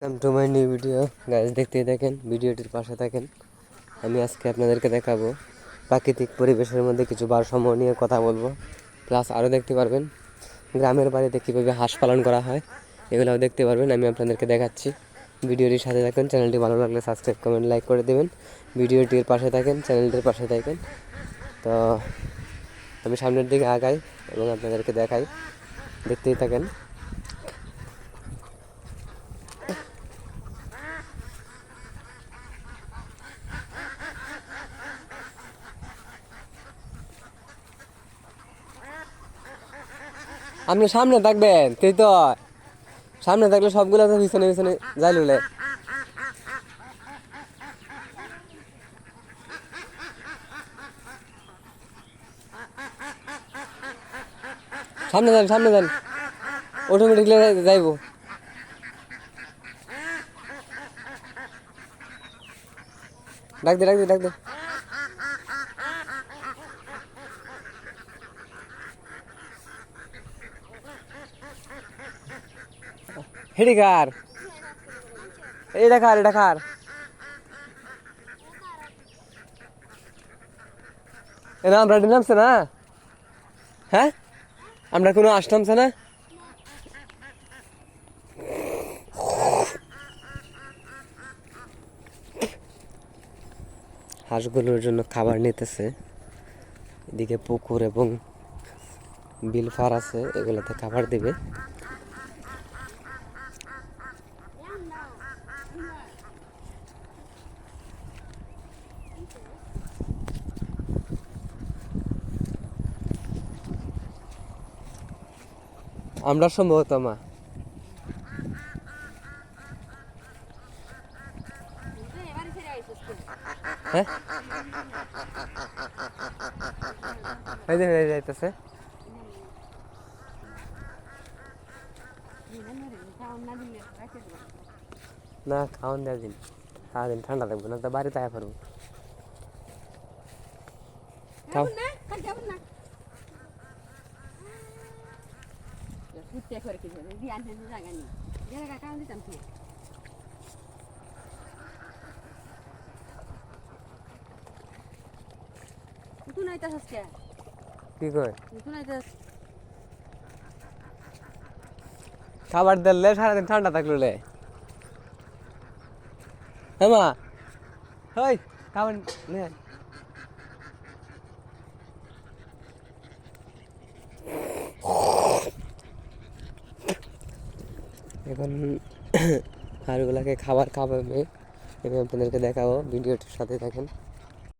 Welcome to my new video guys, দেখতেই থাকেন, ভিডিওটির পাশে থাকেন। আমি আজকে আপনাদেরকে দেখাবো প্রাকৃতিক পরিবেশের মধ্যে কিছু ভারসাম্য নিয়ে কথা বলবো। প্লাস আরও দেখতে পারবেন গ্রামের বাড়িতে কীভাবে হাঁস পালন করা হয়, এগুলোও দেখতে পারবেন। আমি আপনাদেরকে দেখাচ্ছি, ভিডিওটির সাথে থাকেন। চ্যানেলটি ভালো লাগলে সাবস্ক্রাইব, কমেন্ট, লাইক করে দেবেন। ভিডিওটির পাশে থাকেন, চ্যানেলটির পাশে থাকেন। তো আমি সামনের দিকে আগাই এবং আপনাদেরকে দেখাই, দেখতেই থাকেন। আপনি সামনে থাকবেন, তুই তো সামনে থাকলে সবগুলো তো পিছনে পিছনে যাই লুলে। সামনে যান, সামনে যান, অটোমেটিকলি যাইব। ডাক দে, ডাক দে, ডাক দে। হেডি কার, এটা কার, এটা কার? এটা আমরা নামছে না? হ্যাঁ, আমরা কোনো আস নামছে না? হাঁসগুলোর জন্য খাবার নিতেছে। এদিকে পুকুর এবং বিল ফার আছে, এগুলোতে খাবার দিবে। আমরা সম্ভবত মা হ্যাঁ যাইতেছে না, খাওয়ান দেওয়ার দিন, সারাদিন ঠান্ডা লাগবে না, তো বাড়িতে আয়া পারবো। কি কয় খাবার দিলে সারাদিন ঠান্ডা থাকলে? হ্যাঁ মা, ওই খাবার নে। এখন হাঁসগুলাকে খাবার খাওয়াবে, আমি আপনাদেরকে দেখাবো, ভিডিওটির সাথে থাকেন।